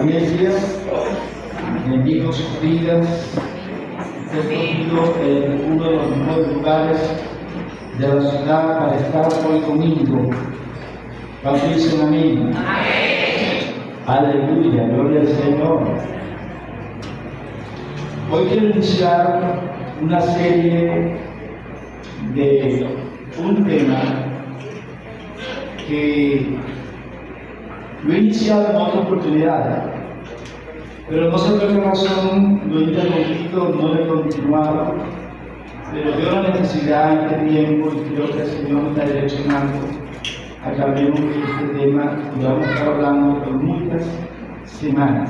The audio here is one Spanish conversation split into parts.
iglesia, bendigo sus vidas. He escogido uno de los mejores lugares de la ciudad para estar hoy domingo. ¿Cuántos dicen amén? Aleluya, gloria al Señor. Hoy quiero iniciar una serie de un tema que lo he iniciado en otra oportunidad, pero no sé por qué razón lo he interrumpido, no lo he continuado, pero veo la necesidad en este tiempo y creo que el Señor me está direccionando a que hablemos de este tema y vamos a estar hablando por muchas semanas.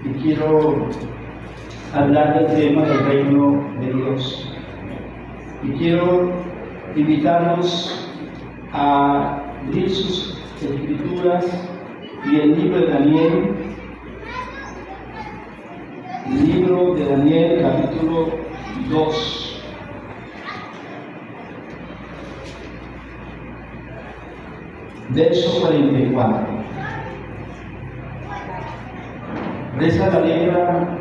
Y quiero hablar del tema del reino de Dios. Y quiero invitarlos a leer sus escrituras y el libro de Daniel, capítulo 2. Verso 44. Reza la letra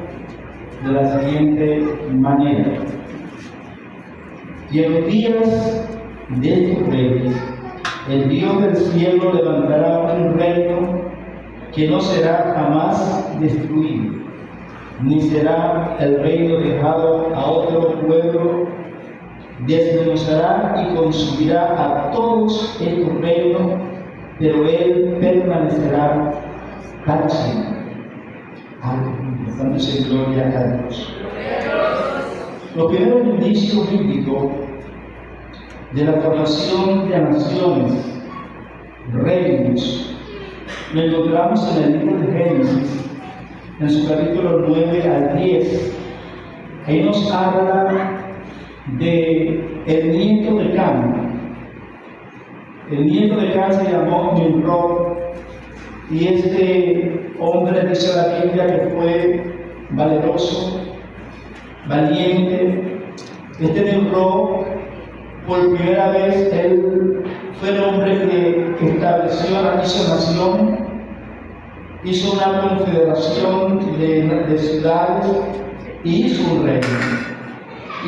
de la siguiente manera: y en los días de estos reyes, el Dios del cielo levantará un reino que no será jamás destruido, ni será el reino dejado a otro pueblo. Desmenuzará y consumirá a todos estos reinos, pero él permanecerá para siempre. Aleluya, dándose gloria a Dios. Los primeros indicios bíblicos de la formación de naciones, reinos, lo encontramos en el libro de Génesis, en su capítulo 9 al 10. Ahí nos habla de el nieto de Cam. El nieto de Cam se llamó Nimrod, y este hombre, dice la Biblia, que fue valeroso, valiente. Este Nimrod, por primera vez, él fue el hombre que estableció, hizo nación, hizo una confederación de ciudades y hizo un reino.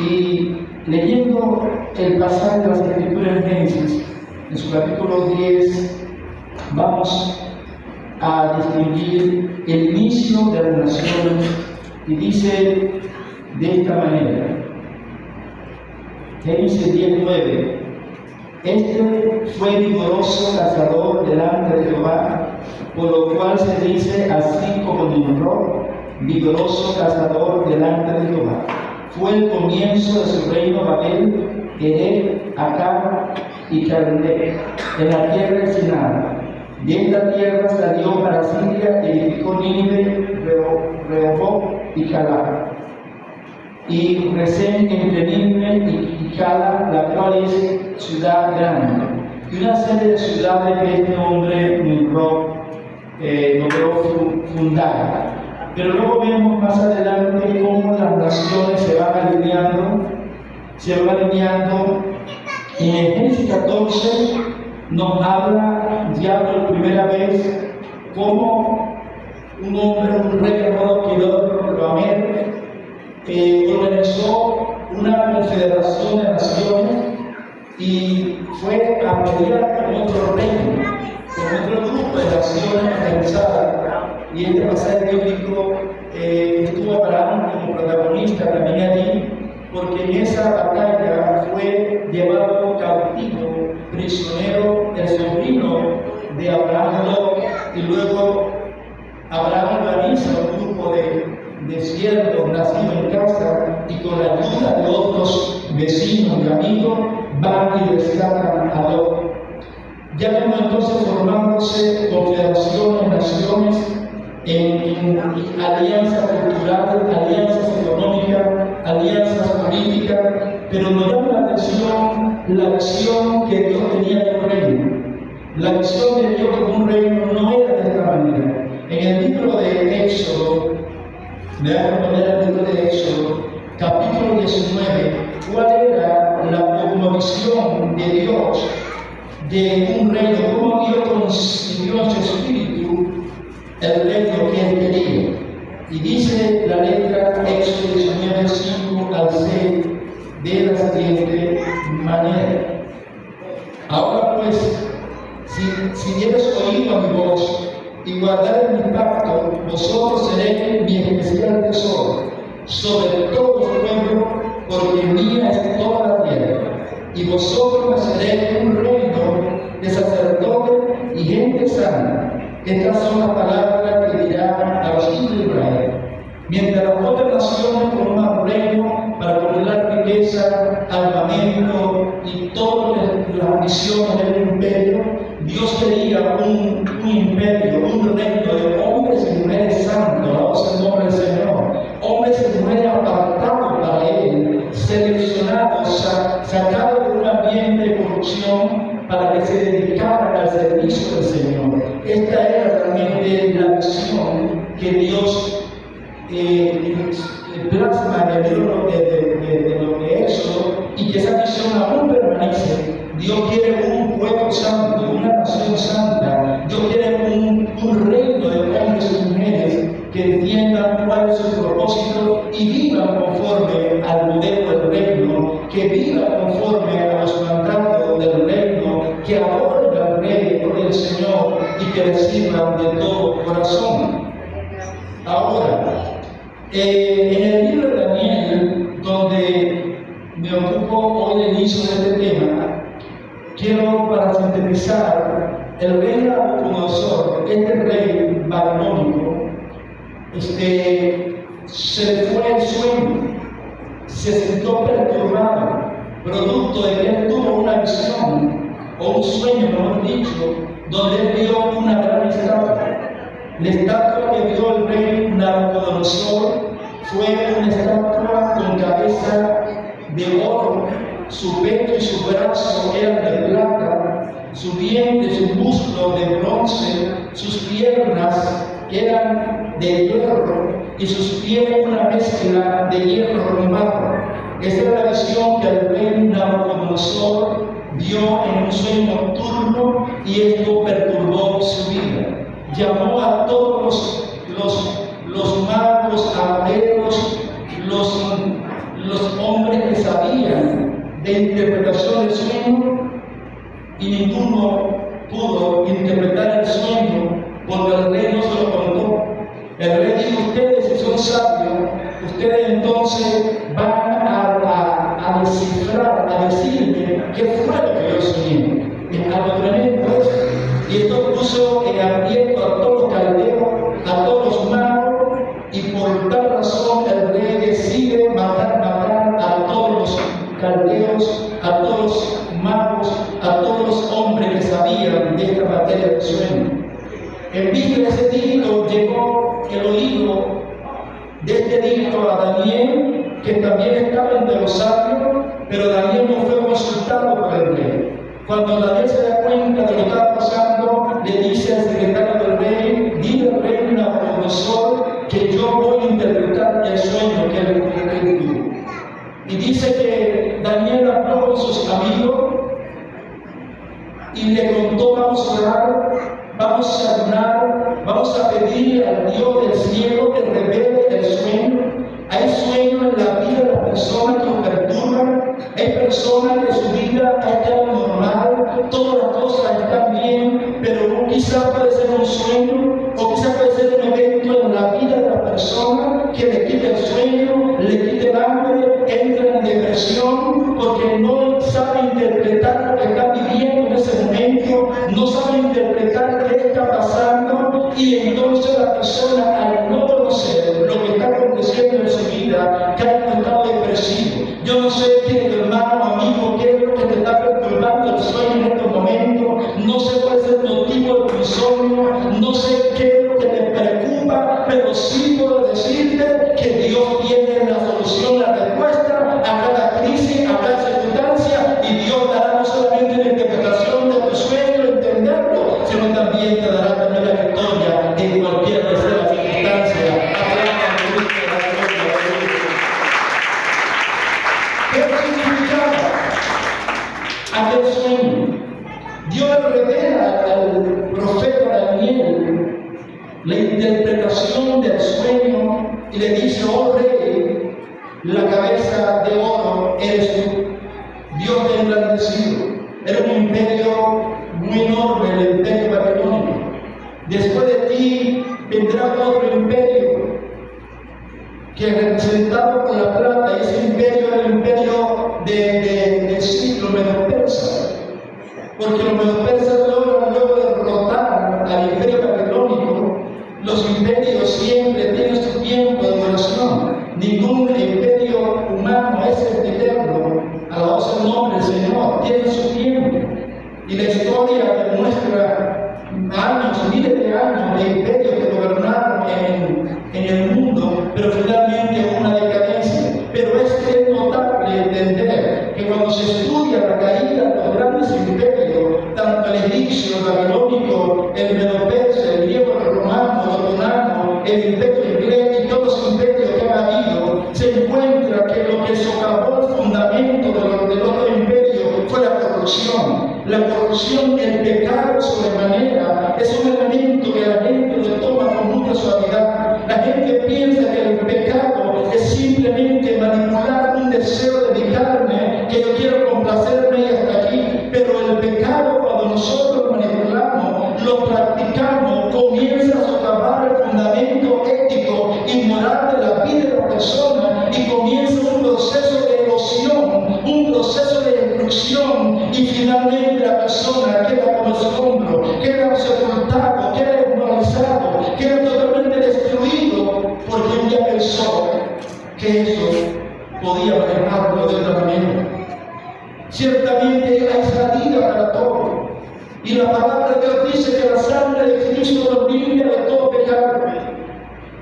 Y leyendo el pasaje de las Escrituras en Génesis, en su capítulo 10, vamos a distinguir el inicio de las naciones, y dice de esta manera, Génesis 10:9: este fue vigoroso cazador delante de Jehová, por lo cual se dice así como Nimrod, vigoroso cazador delante de Jehová. Fue el comienzo de su reino Babel, Erech, Acab y Caldea, en la tierra de Sinar. De esta tierra salió para Siria, edificó Nínive, Rehoboth y Calá. Y Resén entre Nínive y Calá, la cual es ciudad grande. Y una serie de ciudades que este hombre Nimrod logró fundar. Pero luego vemos más adelante cómo las naciones se van alineando. Y en Génesis 14 nos habla ya por primera vez cómo un hombre, un rey llamado Kedorlaomer, organizó una confederación de naciones y fue a pelear con otro reino, con otro grupo de naciones organizadas. Y este pasaje bíblico estuvo Abraham como protagonista también allí, porque en esa batalla fue llevado cautivo, prisionero, el sobrino de Abraham, Lot, y luego Abraham organiza un grupo de siervos nacidos en casa, y con la ayuda de otros vecinos y amigos van y rescatan a Lot. Ya vemos entonces formándose confederaciones, naciones, en alianzas culturales, alianzas económicas, alianzas políticas, pero nos llama la atención la visión que Dios tenía de un reino. La visión de Dios de un reino no era de esta manera. En el libro de Éxodo, me voy a poner el libro de Éxodo, capítulo 19, ¿cuál era la visión de Dios de un reino? ¿Cómo Dios concibió en su espíritu el reino manera. Ahora pues, si dieres oído a mi voz y guardar mi pacto, vosotros seréis mi especial tesoro sobre todos los pueblos, porque mía es toda la tierra. Y vosotros me seréis un reino de sacerdotes y gente santa. Estas son las palabras que dirán a los hijos de Israel. Mientras las otras naciones forman un reino para acumular riqueza, armamento y todas las ambiciones del imperio, Dios quería un imperio, un reino de hombres y mujeres santos, alabados el nombre del Señor, hombres y mujeres apartados para Él, seleccionados, sacados de un ambiente de corrupción para que se dedicaran al servicio del Señor. Esta era realmente la visión que Dios plasma en el libro de lo que es Éxodo, y que esa visión aún permanece. Dios quiere un pueblo santo, una nación santa. Dios quiere un reino de hombres y mujeres que entiendan cuál es su propósito y vivan conforme al modelo del reino, que vivan conforme a los mandatos del reino, que adoren al Rey, por el Señor, y que le sirvan de todo corazón. Ahora, en el libro de Daniel, donde me ocupo hoy del inicio de este tema, quiero, para sintetizar, el rey Nabucodonosor, este rey babilónico, se le fue el sueño, se sintió perturbado, producto de que él tuvo una visión, o un sueño, mejor dicho, donde él vio una gran estatua. La estatua que vio el rey Nabucodonosor fue una estatua con cabeza de oro, su pecho y su brazo eran de plata, su vientre, sus músculos de bronce, sus piernas eran de hierro y sus pies una mezcla de hierro con barro. Esa era la visión que el rey Nabucodonosor vio en un sueño nocturno, y esto perturbó su vida. Llamó a todos los magos, agüeros, los hombres que sabían de interpretación del sueño, y ninguno pudo interpretar el sueño porque el rey no se lo contó. El rey dijo: ustedes, si son sabios, ustedes entonces van a descifrar, a decirme qué fue lo que yo soñé. Es algo tremendo eso. Y esto puso en aprieto a todos los caldeos, a todos los magos, y por tal razón el rey decide matar a todos los caldeos, a todos los magos, a todos los hombres que sabían de esta materia del sueño. En vista de ese dicto llegó el oído de este dicto a Daniel, que también estaba entre los sabios, pero Daniel no fue consultado por el rey. Cuando Daniel se da cuenta de lo que estaba pasando, le dice al secretario del rey: dile al rey Nabucodonosor que yo voy a interpretar el sueño que él tuvo. Y dice que Daniel habló con sus amigos y le contó: vamos a orar, vamos a ayunar, vamos a pedir al Dios del cielo que revele el sueño. Hay sueños en la vida de las personas que nos perturban, hay personas que su vida ha estado normal, todas las cosas están bien, pero quizás puede ser un sueño, o quizás puede ser un evento en la vida de la persona que le quite el sueño, le quite el hambre, entra en depresión, porque no sabe interpretar lo que está viviendo en ese momento, no sabe interpretar qué está pasando, y entonces la persona, al no conocer lo que está aconteciendo en su vida, cae en un estado depresivo. Yo no sé, querido hermano, amigo, qué es lo que te está perturbando el sueño en estos momentos, no sé cuál es el motivo de tu insomnio, no sé qué es lo que te preocupa, pero sí puedo decirte que Dios tiene la solución, la respuesta a cada crisis, a cada circunstancia, y Dios dará no solamente la interpretación de tu sueño, entenderlo, sino también te dará también la victoria en cualquier que sea la circunstancia. ¿Qué significaba aquel sueño? Dios le revela al profeta Daniel la interpretación del sueño y le dice: oh rey, la cabeza de oro eres tú. Dios te ha engrandecido. Era un imperio muy enorme, el imperio babilónico. Después de ti vendrá otro imperio que representado con la plata, y ese imperio era el imperio de Ciro, medo-persa. Porque los medo-persas logran luego derrotar al imperio babilónico. Los imperios siempre tienen su tiempo de duración. Ningún imperio humano es eterno. Alabado el nombre del Señor, tiene su tiempo. Y la historia demuestra años, miles de años de imperios que gobernaron en el mundo, pero finalmente hubo una decadencia. Pero es notable entender que cuando se estudia la caída de los grandes imperios, tanto el egipcio, el babilónico, el medo-persa, el griego, el romano, el otomano, el imperio inglés y todos los imperios que han habido, se encuentra que lo que socavó el fundamento del otro imperio fue la corrupción. La corrupción, el pecado sobremanera, es un elemento que la gente lo toma con mucha suavidad. La gente piensa que el pecado es simplemente manipular un deseo de mi carne, que yo quiero complacerme y hasta aquí. Pero el pecado, cuando nosotros manipulamos, lo practicamos, comienza a socavar el fundamento ético y moral de la vida de la persona y comienza un proceso de erosión, un proceso de destrucción, y finalmente la persona queda como escombro, queda sepultado, queda desmoralizado, queda totalmente destruido, porque un día pensó que eso podía manejarlo de otra manera. Ciertamente hay salida para todo, y la palabra de Dios dice que la sangre de Cristo nos limpia de todo pecado.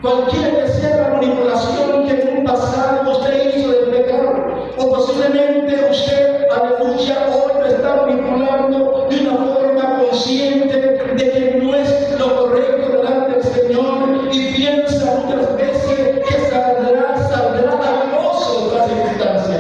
Cualquiera que sea la manipulación que en un pasado usted hizo del pecado, o posiblemente usted, aleluya, hoy lo está manipulando de una forma consciente de que no es lo correcto delante del Señor, y piensa muchas veces que saldrá airoso de la circunstancia,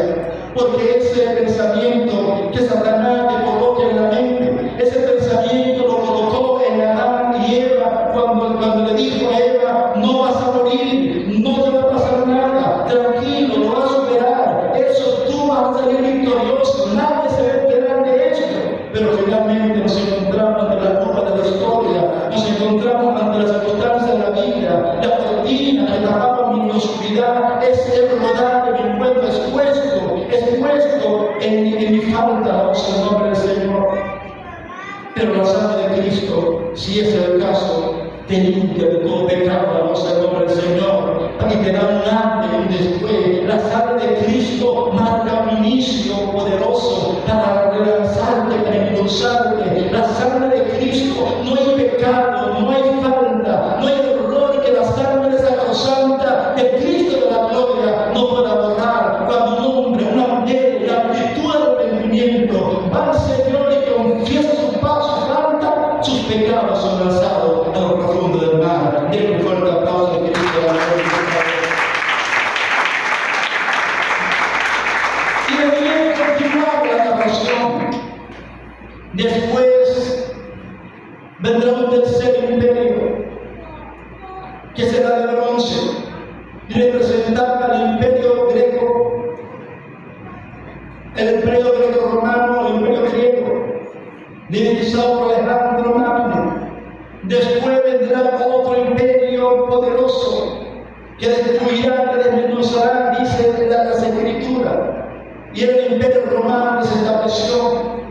porque ese pensamiento que Satanás te coloca en la mente, ese pensamiento lo colocó en Adán y Eva cuando le dijo a Eva: no vas a morir, no te va a pasar nada, tranquilo, lo vas a superar, eso tú vas a salir victorioso, nadie se va a enterar de esto. Pero finalmente nos encontramos ante la curva de la historia, nos encontramos ante las circunstancias de la vida, la cortina que tapaba mi oscuridad es el rodar de mi encuentro expuesto en mi falta, el nombre del Señor. Pero la sangre de Cristo, si ese es el caso, te limpia de todo pecado, el nombre del Señor, y te da un antes y un después. La sangre de Cristo marca un inicio poderoso para relanzarte, para impulsarte. La sangre de Cristo, no hay pecado, no hay falta, no hay error que la sangre sacrosanta de Cristo de la gloria no pueda borrar. Cuando un hombre, una mujer, la actitud del arrepentimiento va al Señor y confiesa su paso, falta, sus pecados son lanzados a lo profundo del mar. Denle un fuerte aplauso a Cristo de la gloria. Y debía continuar la narración. Después vendrá un tercer imperio, que será de bronce, y representará al imperio greco, el imperio greco-romano, el imperio griego, divisado por Alejandro Magno. Después vendrá otro imperio poderoso que destruirá, que desmenuzará, dice las Escrituras. Y el imperio romano que se estableció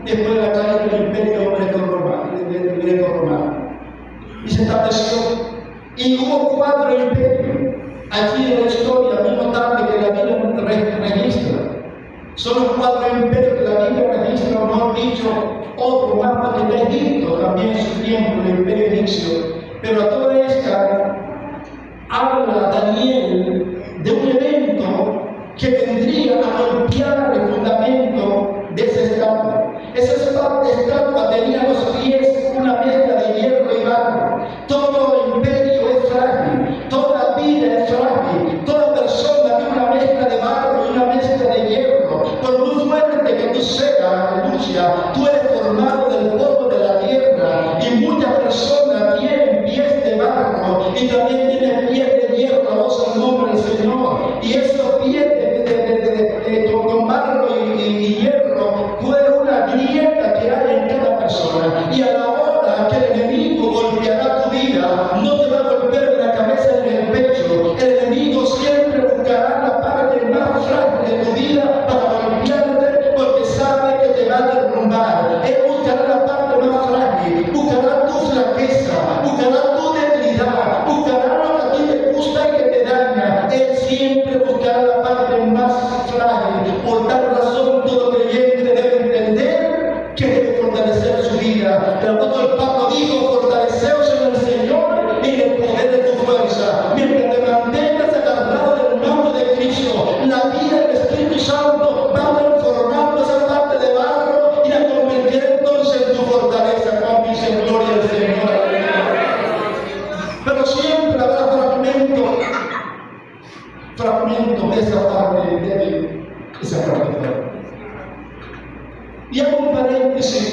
después de la caída del imperio greco-romano. Y se estableció. Y hubo 4 imperios. Aquí en la historia, muy notable que la Biblia registra. Son los 4 imperios que la Biblia registra, o mejor dicho, otro mapa que está Egipto, también en su tiempo, el imperio egipcio. Pero a toda esta habla Daniel de un evento que vendría a golpear el fundamento de esa estatua. Esa estatua tenía los pies una mezcla de hierro y barro. Todo imperio es frágil, toda vida es frágil, toda persona tiene una mezcla de barro y una mezcla de hierro. Por muy fuerte que tú seas, aleluya, tú eres formado del polvo de la tierra, y muchas personas tienen pies de barro y también tienen pies de hierro, alabados el nombre del Señor. Y esos pies con barro y hierro va a golpear en la cabeza y en el pecho. El enemigo siempre buscará la parte más frágil de tu vida para golpearte, porque sabe que te va a derrumbar. Él buscará la parte más frágil, buscará tu flaqueza, buscará tu debilidad, buscará lo que a ti te gusta y que te daña. Él siempre buscará la parte más frágil. Por tal razón, todo creyente debe entender que debe fortalecer su vida. El apóstol Pablo dijo: fortaleceos en el Señor y en el poder de tu fuerza. Mientras te mantengas agarrado del mando de Cristo, la vida del Espíritu Santo va transformando esa parte de barro y la convertirá entonces en tu fortaleza. Con dice gloria al Señor. Pero siempre habrá fragmentos de esa parte débil, esa parte fuerte. Y hago un paréntesis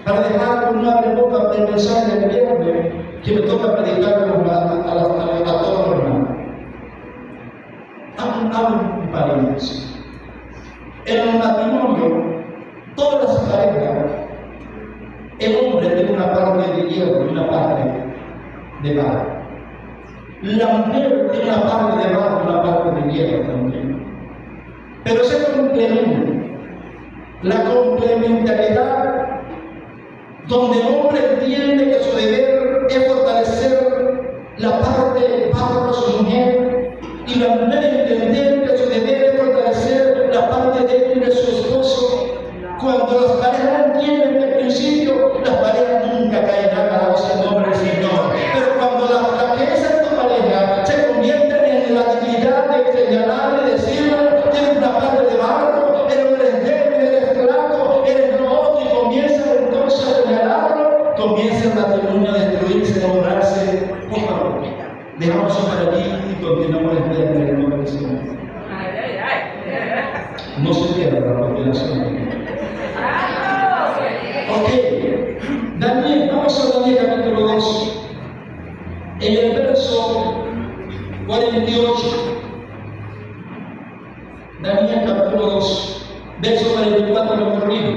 para dejar un abre boca del mensaje del viernes que me toca predicar a todos los hermanos. Hago un paréntesis. En el matrimonio, todas las parejas, el hombre tiene una parte de hierro y una parte de barro. La mujer tiene una parte de barro y una parte de hierro también. Pero se complementa. La complementariedad, donde el hombre entiende que su deber es fortalecer la parte de barro de su mujer, y la mujer entender que su deber es fortalecer la parte débil de su esposo. Cuando las parejas entienden desde el principio, las parejas nunca caerán a la voz en nombre del Señor. Pero cuando la flaqueza de tu pareja se convierte en la dignidad de señalarle, decirle: tienes una parte de barro, eres débil, eres flaco, eres lo otro, y comienza entonces a señalarlo, comienza el matrimonio a destruirse, a borrarse poco a poco. Dejamos eso para aquí y continuamos el viernes en el nombre del Señor. No se pierda la revelación. Ok, Daniel, vamos a Daniel capítulo 2. En el verso 48. Daniel capítulo 2, verso 44 lo corrijo.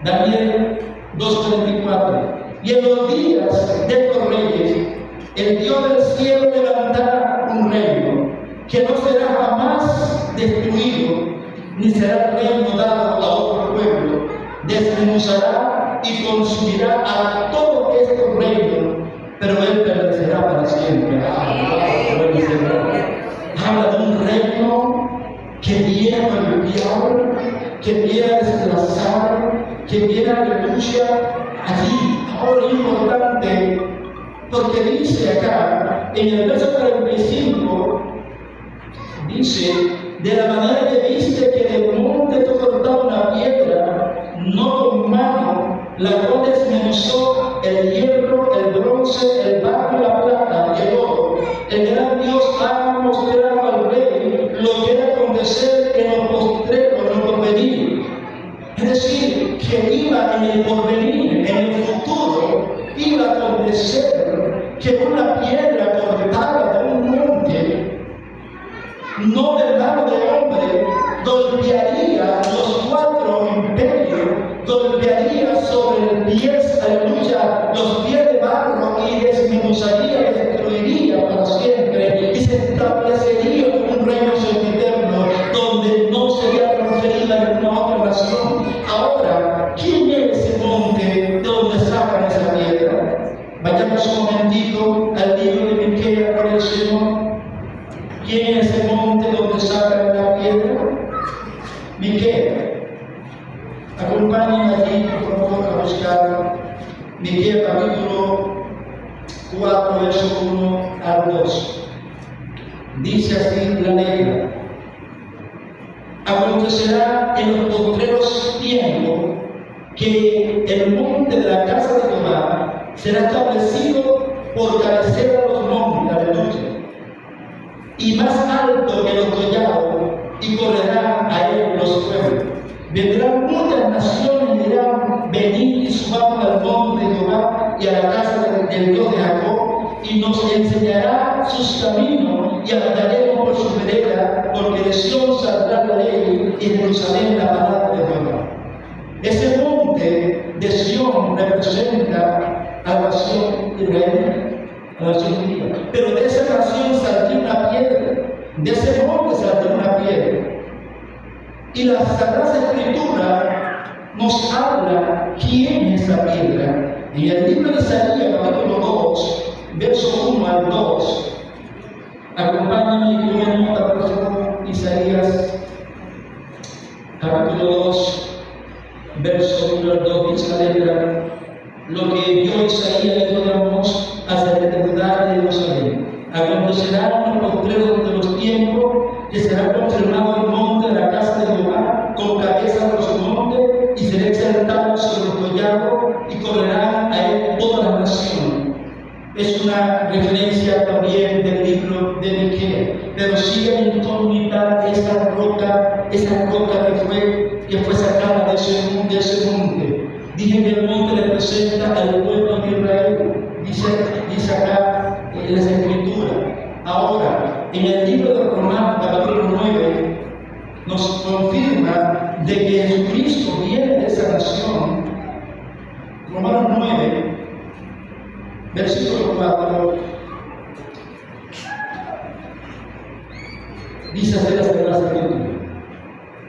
Daniel 2:44. Y en los días de estos reyes, el Dios del cielo levantará un reino que no será jamás destruido, ni será reino dado a otro pueblo. Desmenuzará y consumirá a todos estos reinos, pero él permanecerá para siempre. Habla de un reino que viene a golpear, que viene a desplazar, que viene a aleluya allí. Ahora es importante, porque dice acá, en el verso 45, dice: de la manera que viste que del monte tú cortabas una piedra, no con mano, la cual desmenuzó el hierro, el bronce, el barro, la plata y el oro. El gran Dios ha mostrado al rey lo que era acontecer en lo postrero, en lo porvenir. Es decir, que iba en el porvenir, en el futuro, iba a acontecer que una piedra cortada de un monte, no de mano de hombre, golpearía los 4 imperios, golpearía sobre el pies, aleluya, los pies de barro, y desmenuzaría, destruiría para siempre, y se establecería como un reino sempiterno, donde no sería transferida en ninguna otra nación. Ahora, ¿quién es ese monte de donde sacan esa piedra? Vayamos un momentito al libro de Miqueas, por el Señor. ¿Quién es ese monte donde sacan la piedra? Miqueas. Acompáñenme allí, por favor, a buscar Miqueas capítulo 4, verso 1 al 2. Dice así la letra: acontecerá en los postreros tiempos que el monte de la casa de Jehová será establecido por cabecera de los montes, aleluya, y más alto que los collados, y correrán a él los pueblos. Vendrán muchas naciones y dirán: venid y subamos al monte de Jehová y a la casa del Dios de Jacob, y nos enseñará sus caminos, y andaremos por su vereda, porque de Sion saldrá la ley y de Jerusalén la palabra de Jehová. Ese monte de Sion representa a la nación Israel, la nación judía. Pero de esa nación salió una piedra, de ese monte salió una piedra. Y la Sagrada Escritura nos habla quién es esa piedra. En el libro de Isaías, capítulo 2, verso 1 al 2, acompáñame y tomen nota, por favor. Isaías, capítulo 2, verso 1 al 2, dice la letra: lo que vio Isaías y Amos acerca de Judá y de Jerusalén. Acontecerá en los postreros de los tiempos que será confirmado el monte de la casa de Jehová con cabeza de los montes, y será exaltado sobre los collados, y correrán a él todas las naciones. Es una referencia también del libro de Miqueas, pero sigue en incógnita esa roca que fue sacada de ese monte. Dije que el monte representa al pueblo de Israel, dice acá en las Escrituras. Ahora, en el libro de Romanos, capítulo 9, nos confirma de que Jesucristo viene de esa nación. Romanos 9, versículo 4, dice así las Escrituras: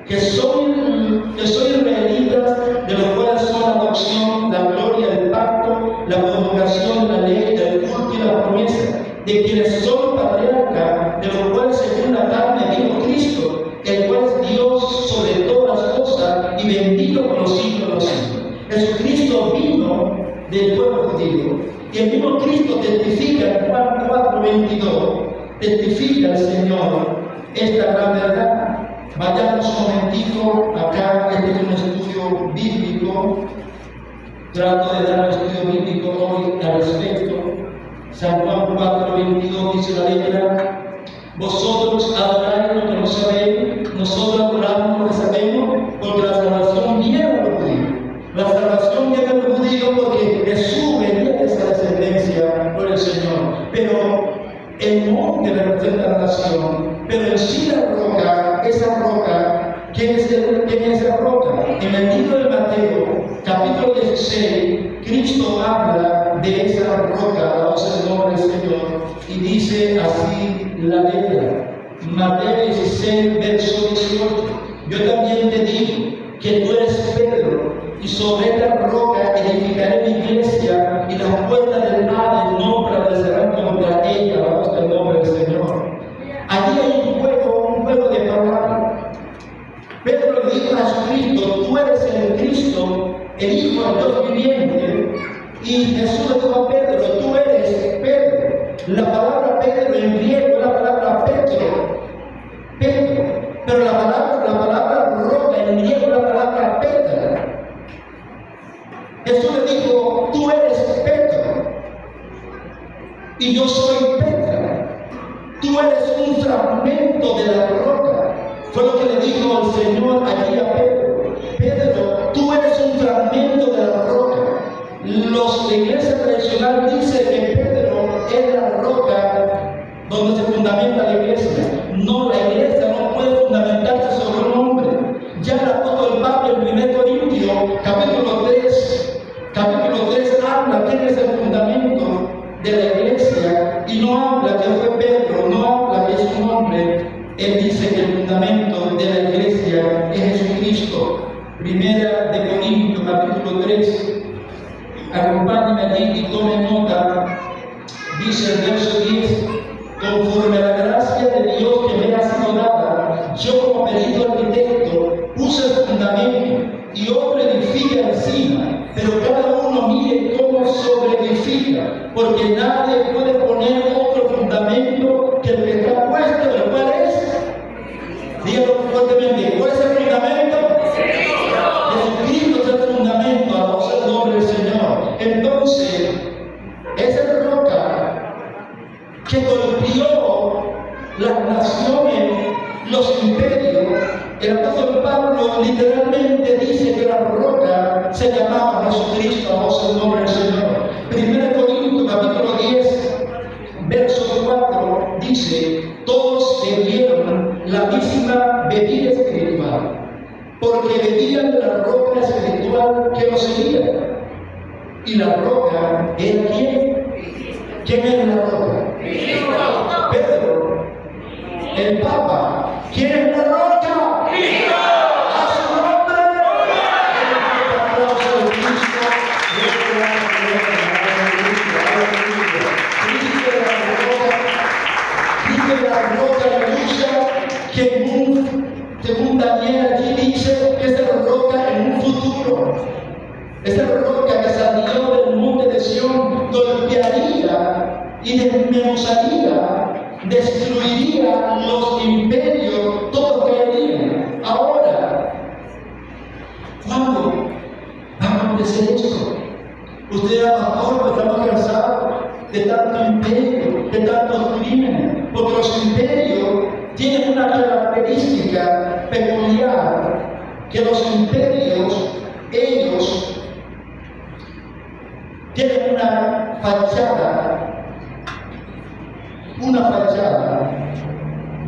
que soy israelitas, de los cuales son la adopción, la gloria del pacto, la promulgación de la ley, el culto y la promesa, de quienes son patriarcas, de los cuales según la carne vino Cristo, el cual es Dios sobre todas las cosas y bendito por los siglos de los siglos. Jesucristo vino del pueblo judío, y el mismo Cristo testifica en Juan 4:22, testifica al Señor esta gran verdad. Vayamos un momentito acá, este es un estudio bíblico. Trato de dar un estudio bíblico hoy al respecto. San Juan 4:22 dice la letra: vosotros adoráis lo que no sabéis, nosotros adoramos lo que sabemos, porque la salvación viene a los judíos. La salvación viene a los judíos porque Jesús venía de esa descendencia por el Señor. Pero el monte representa la nación, pero en sí la roca, esa roca, ¿quién es esa roca? En el libro de Mateo, capítulo 16, Cristo habla de esa roca, alabado el nombre del Señor, y dice así la letra. Mateo 16, verso 18: yo también te digo que tú eres Pedro, y sobre esta roca edificaré mi iglesia, y las puertas del Hades no prevalecerán contra ella, alabado el nombre del Señor. Allí hay un juego de palabras. Pedro le dijo a Jesucristo: tú eres el Cristo, el Hijo del Dios viviente. Y Jesús le dijo a Pedro: tú eres Pedro. La palabra Pedro en griego es la palabra Petro. Pero la palabra roca en griego es la palabra Petra. Jesús le dijo: tú eres Petro, y yo soy Petra. Tú eres un fragmento de la roca. Fue lo que le dijo el Señor allí a Pedro: Pedro, tú eres un fragmento de la roca. La iglesia tradicional dice que Pedro es la roca donde se fundamenta la iglesia. No, la iglesia no puede fundamentarse sobre un hombre. Ya el apóstol Pablo en 1 Corintios, capítulo 3 habla quién es el fundamento de la iglesia, y no habla que fue Pedro, no habla que es un hombre. Él dice que el fundamento de la iglesia es Jesucristo. Primera de Corintios, capítulo 3. Acompáñenme allí y tomen nota. Dice el verso 10: conforme a la gracia de Dios que me ha sido dada, yo como perito arquitecto puse el fundamento, y otro edifica encima, pero cada uno mire cómo sobreedifica, porque nadie puede poner otro fundamento que el que está puesto. ¿El cual es? Dígalo fuertemente: ¿cuál es el fundamento? Jesucristo es el fundamento, alabado sea el nombre del Señor. Entonces, esa roca que golpeó las naciones, los imperios, el apóstol Pablo literalmente dice que la roca se llamaba Jesucristo, alabado sea el nombre del Señor. 1 Corintios, capítulo 10, verso 4, dice: todos bebieron la misma bebida espiritual, porque bebían de la roca espiritual que los seguía. Y la roca era ¿quién? ¿Quién es la roca? Pedro. El Papa. ¿Quién es la roca? A su nombre. El aplauso de Cristo. Cristo la roca, aleluya, que según Daniel allí dice que es la roca en un futuro. Esa roca que salió del monte de Sión golpearía y desmenuzaría, destruiría los imperios, todos caerían. Ahora, ¿cuándo va a acontecer esto? Usted era pastor, pero estamos cansados de tanto imperio, de tantos crímenes, porque los imperios tienen una característica peculiar, que los imperios, ellos tienen una fachada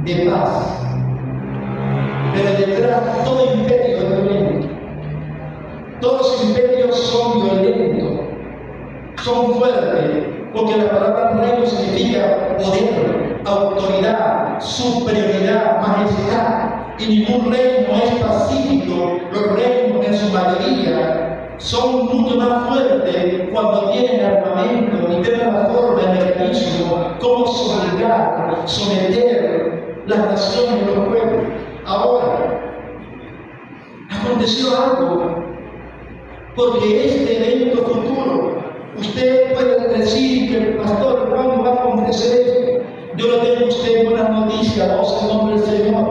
de paz, pero detrás todo imperio es violento. Todos los imperios son violentos, son fuertes, porque la palabra reino significa poder, autoridad, superioridad, majestad. Y ningún reino es pacífico. Los reinos en su mayoría son mucho más fuertes cuando tienen armamento y tienen la forma, el mecanismo, cómo someter las naciones y los pueblos. Ahora, aconteció algo, porque este evento futuro, usted puede decir que, pastor, ¿cuándo va a acontecer esto? Yo le tengo a usted buenas noticias, voz en nombre del Señor.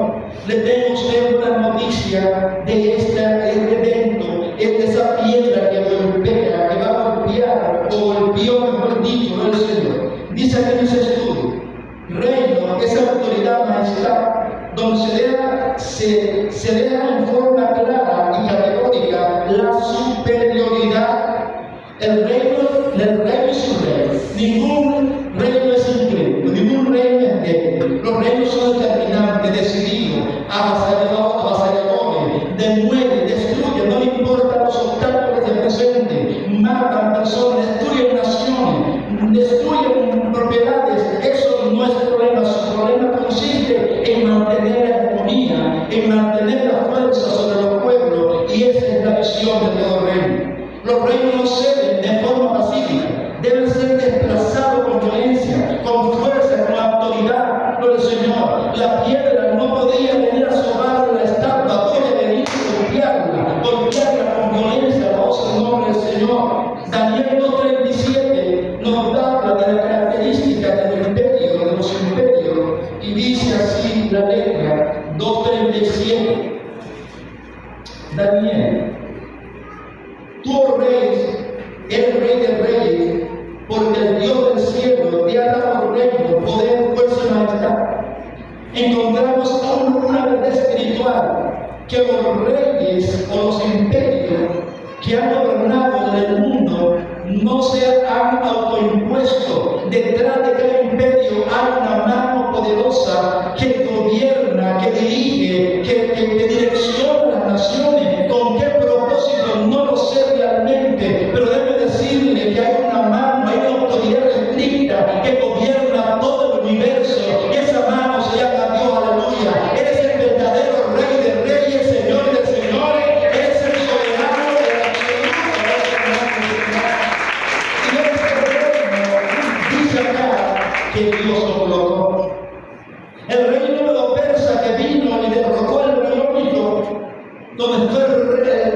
Le tengo a usted buenas noticias de este evento, de esa piedra que golpea, que va a golpear, o golpeó, mejor dicho, el Señor. Dice aquí en ese estudio, reino, esa autoridad, majestad, donde se deja en forma clara y categórica la superioridad. El reino es un rey. Ningún reino es incrédulo, ningún reino es débil. Los reinos son determinantes, decididos, avasalladores, demuelen, destruyen, no le importan los obstáculos del presente, matan personas, destruyen naciones, destruyen propiedades. Eso no es problema. Su problema consiste en mantener la armonía, en mantener la fuerza sobre los pueblos, y esa es la visión de todo reino. Los reinos no ceden de forma pacífica, deben ser desplazados con violencia, con fuerza, con autoridad por el Señor. La piedra no podía venir a sobar la estatua, podía venir a golpearla con violencia, la voz en nombre del Señor. Daniel 2:37 nos habla de la característica del imperio, de los imperios, y dice así la letra 2:37. Daniel: tú, oh rey, eres rey de reyes, porque el Dios del cielo te ha dado reino, poder, fuerza y majestad. Encontramos aún una verdad espiritual, que los reyes o los imperios que han gobernado en el mundo no se han autoimpuesto. Detrás de cada imperio hay una mano poderosa que gobierna, que dirige, que direcciona las naciones. ¿Con qué propósito? No lo sé realmente, pero debe decirle que hay una mano, hay una autoridad estricta que gobierna todo el universo, y esa mano se llama Dios. Aleluya. Eres el verdadero Rey de reyes, Señor de señores, eres el soberano de la absoluta. Y este reino dice acá que Dios lo colocó. El reino de los persas que vino y derrotó al babilónico, donde fue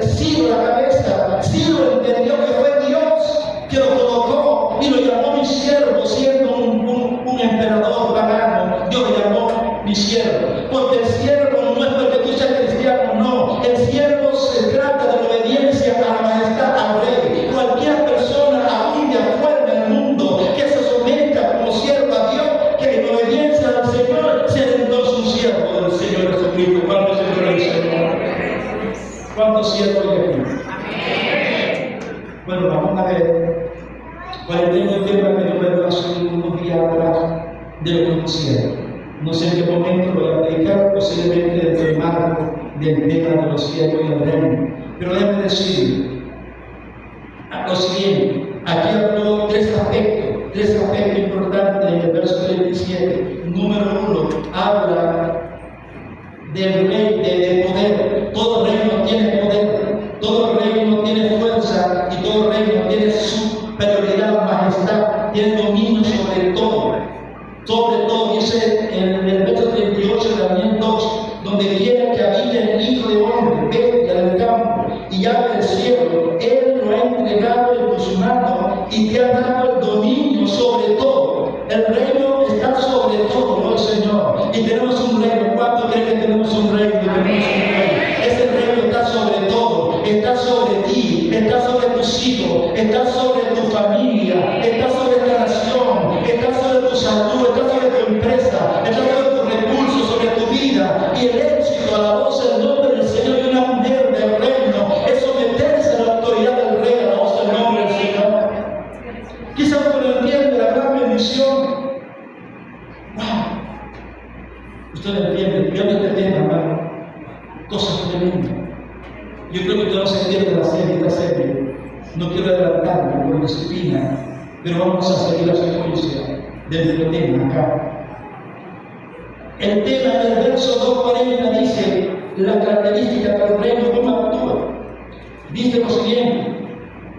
Ciro la cabeza. Ciro entendió que fue Dios que lo colocó y lo llamó mi siervo, siendo un emperador pagano. Dios lo llamó mi siervo, porque el siervo no es porque tú seas cristiano, no. El siervo se trata de la obediencia a la majestad, al rey. Cualquier persona, aún de afuera del mundo, que se someta como siervo a Dios, que en obediencia al Señor, será entonces un siervo del Señor Jesucristo. ¿Cuántos siervos del Señor? ¿Cuántos siervos hay aquí? Bueno, vamos a ver. Cuál es el tema que yo me hace unos días atrás de lo que pusieron. No sé en qué momento lo voy a predicar, posiblemente dentro del marco del tema de los siervos y el reino. Pero déjame decir lo siguiente: aquí habló tres aspectos. tres aspectos importantes en el verso 37. Número 1, habla del rey, de poder. Todo reino tiene poder, todo reino tiene fuerza y todo reino tiene superioridad, majestad, tiene dominio sobre todo. Sobre todo, dice en el verso 38 de Daniel 2, donde quiera que habite el Hijo de Hombre, bestia del campo, y abre el cielo, Él lo ha entregado en tus manos y te ha dado el dominio sobre todo. El reino está sobre todo, ¿no, Señor? Y tenemos un reino. ¿Cuánto creen que tenemos un reino? Ese reino está sobre todo, está sobre ti, está sobre tus hijos, está sobre tu familia, está sobre esta nación, está sobre tu salud, está sobre tu empresa, está sobre tus recursos, sobre tu vida. Y el éxito, a la voz del nombre del Señor y una mujer del reino, es someterse a la autoridad del rey, a la voz del nombre del Señor. Quizás usted no entiende la gran bendición. ¡Wow! Usted lo entiende, yo este tema, hermano. Cosas tremendas. Yo creo que usted no se entiende esta serie. No quiero adelantarme por disciplina, pero vamos a seguir la secuencia de nuestro tema acá. El tema del verso 2:40 dice la característica del reino, cómo actúa. Dice lo siguiente: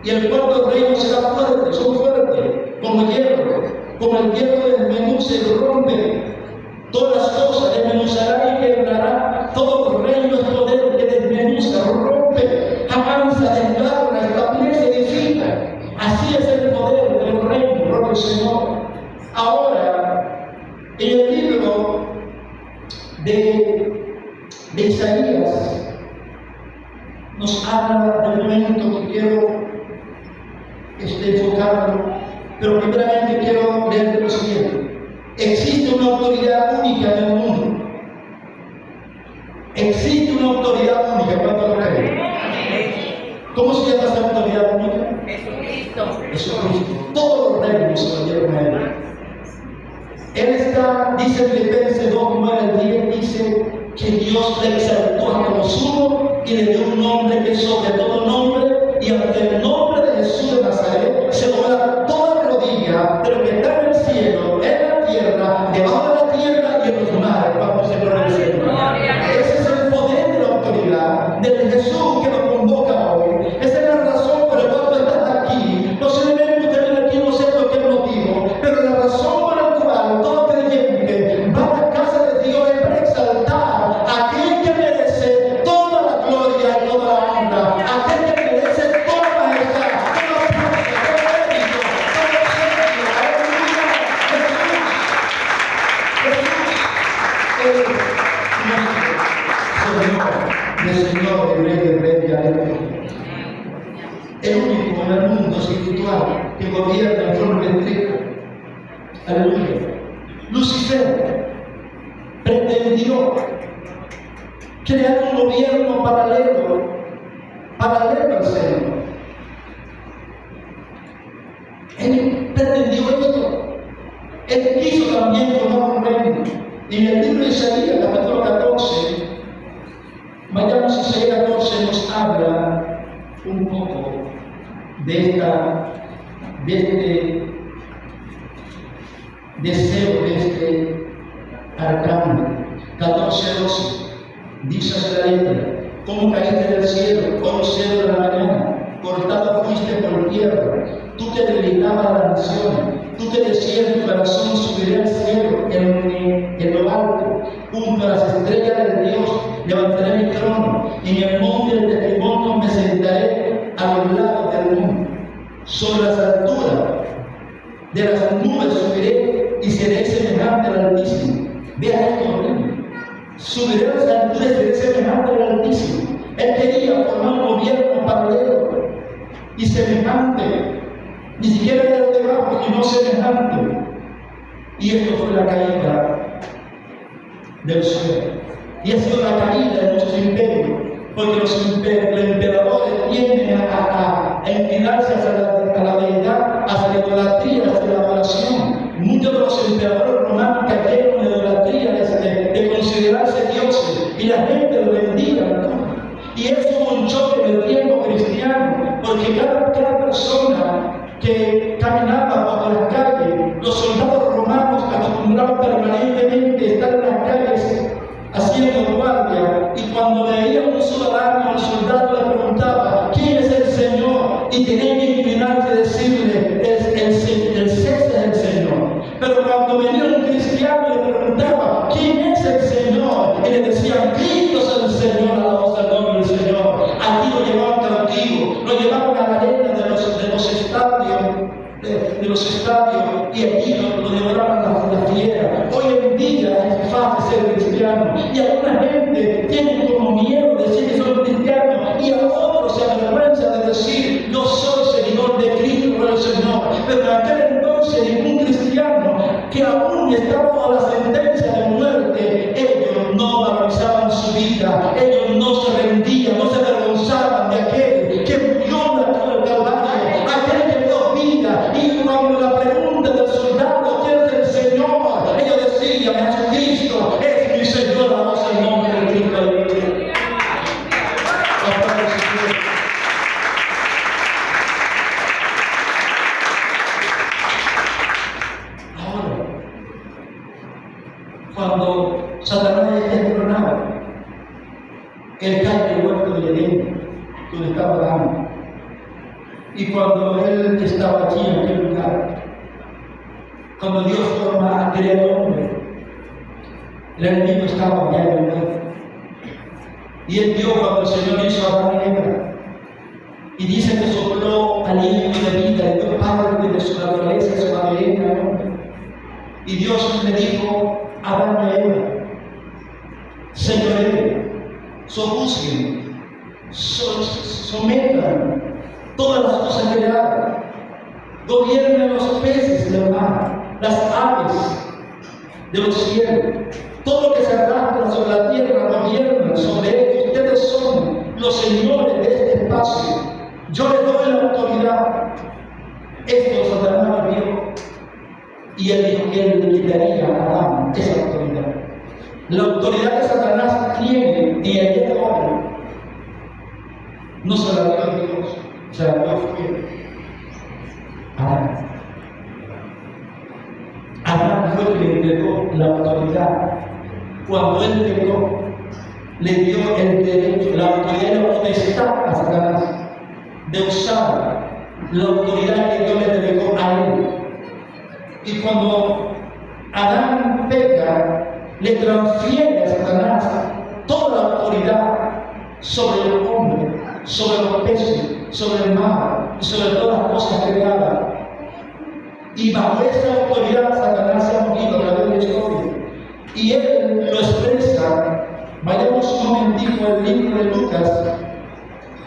y el cuarto reino será fuerte, son fuertes, como hierro, como el hierro desmenuza y rompe todas las cosas, desmenuzará y quebrará todo reino y poder que desmenuza, rompe, avanza, desgarra, establece, edifica. Así es el poder del reino, propio Señor. Ahora, en el libro de Isaías nos habla del momento que quiero enfocarlo, pero primeramente quiero leer lo siguiente. Existe una autoridad única en el mundo. Existe una autoridad única. ¿Cuánto lo creen? ¿Cómo se llama esa autoridad única? Jesucristo. Jesucristo. Todos los reinos se lo dieron a Él. Él está, dice Filipenses 2:9-10, dice que Dios le exaltó a como sumo y le dio un nombre que es sobre todo nombre, y ante el nombre de Jesús de Nazaret se dobla toda rodilla de lo que está en el cielo, en la tierra, debajo de la tierra y en los mares. Cuando se gloria al Señor. Ese es el poder de la autoridad del Jesús que nos convoca hoy. Esa es la razón por la cual tú estás aquí. Posiblemente usted viene aquí, no sé por qué motivo, pero la razón por la cual todo creyente va a la casa de Dios es para exaltar a aquel que merece toda la gloria y toda la honra, aquel que merece toda la majestad, toda la fuerza, todo el mérito, todo el serio. Aleluya. El Señor, el Rey de Reyes, aleluya. El único en el mundo espiritual que gobierna en forma estricta. Aleluya. Lucifer pretendió crear un gobierno paralelo al Señor. Él pretendió esto. Él quiso también formar un reino. Y en el libro de Isaías, capítulo 14, vayamos a Isaías 14, nos habla un poco de este deseo, de este arcángel. 14:12, dice así la letra: ¿cómo caíste del cielo, oh lucero de la mañana? Cortado fuiste por tierra. Tú te debilitabas a las naciones. Tú te decías en tu corazón: subiré al cielo, en lo alto, junto a las estrellas de Dios, levantaré mi trono. En el monte del testimonio me sentaré a los lados del mundo. Sobre las alturas de las nubes subiré y seré semejante al Altísimo. Vea esto, ¿no? Subiré a las alturas y seré semejante al Altísimo. Él quería formar un gobierno paralelo y semejante, ni siquiera de los debajo, sino semejante. Y esto fue la caída del suelo. Y ha sido la caída de muchos imperios, porque los emperadores tienden a inclinarse hacia la deidad, hacia la idolatría, hacia la adoración. Muchos de los emperadores romanos cayeron en idolatría, de considerarse dioses, y la gente lo vendía, ¿no? Y eso es un choque en el tiempo cristiano, porque cada persona que caminaba por las calles Los soldados romanos acostumbraban permanentemente a estar en las calles haciendo guardia, y cuando veía un ciudadano, el soldado le preguntaba: ¿quién es el Señor? Y tenía que inclinarse y decirle: el sexo es el Señor. Pero cuando venía un cristiano, le preguntaba: ¿quién es el Señor? Y le decían: Cristo es el Señor, alabados al nombre del Señor. Aquí lo llevaban cautivo, lo llevaban a la arena de los estadios, y aquí lo devoraban la fiera. Hoy en día es fácil ser cristiano, y alguna gente tiene como miedo de decir que son cristianos, y a otros se avergüenza de decir: yo soy seguidor de Cristo, por el Señor. Pero en aquel entonces ningún cristiano que aún estaba bajo la sentencia de muerte, ellos no valorizaban su vida, ellos no se rendían, no se avergonzaban de aquel que murió en la cruz del Calvario, aquel que dio vida. Y cuando la pregunta del soldado: ¿quién es el Señor?, ellos decían: Jesucristo es mi Señor, alabados al nombre de Cristo. Ahora, cuando Satanás es destronado, él cae en el huerto de Edén, donde estaba Adán. Y cuando él estaba aquí en aquel lugar, cuando Dios forma a crear al hombre, el enemigo estaba allá en el lugar. Y él vio cuando el Señor hizo a Adán y Eva, y dice que sopló aliento de vida, le dio parte de su naturaleza, de su ADN al hombre. Y Dios le dijo a Adán y a Eva: señoreen, sojuzguen, sometan todas las cosas creadas, gobiernen los peces del mar, las aves de los cielos, todo lo que se arrastra sobre la tierra, gobiernan sobre ellos. Ustedes son los señores de este espacio, yo les doy la autoridad. Esto Satanás vio, y él dijo que él le quitaría a Adán esa autoridad. La autoridad que Satanás tiene en el día de hoy no se la dio Dios, se la dio Adán. Adán fue el que le entregó la autoridad. Cuando él pecó, le dio el derecho, la autoridad y la potestad a Satanás de usar la autoridad que Dios le entregó a él. Y cuando Adán peca, le transfiere a Satanás toda la autoridad sobre el hombre, sobre los peces, sobre el mar y sobre todas las cosas creadas. Y bajo esa autoridad Satanás se ha movido a través de la historia. Y él lo expresa. Vayamos un momentico al libro de Lucas,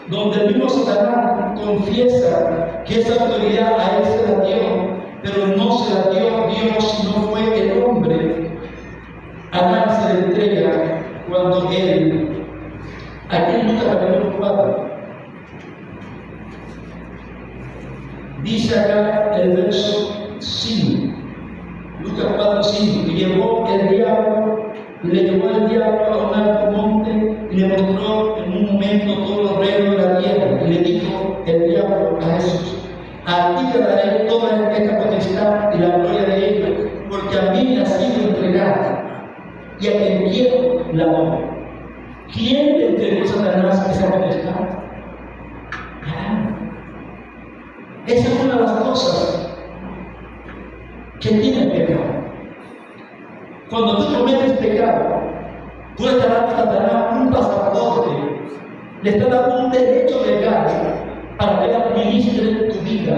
donde el mismo Satanás confiesa que esa autoridad a él se la dio, pero no se la dio Dios, sino fue el hombre. Adán se le entrega cuando él, aquí en Lucas capítulo 4, dice acá el verso 5, Lucas 4, 5, y le llevó el diablo a un alto monte y le mostró en un momento todos los reinos de la tierra, y le dijo el diablo a Jesús: a ti te daré toda esta potestad y la gloria de ellos, porque a mí me ha sido entregada, y a quien quiero la doy. ¿Quién le entregó a Satanás esa potestad? Adán. Esa es una de las cosas que tiene el pecado. Cuando tú cometes pecado, tú le estás dando a Satanás un pasaporte, le estás dando un derecho legal para que él administre tu vida,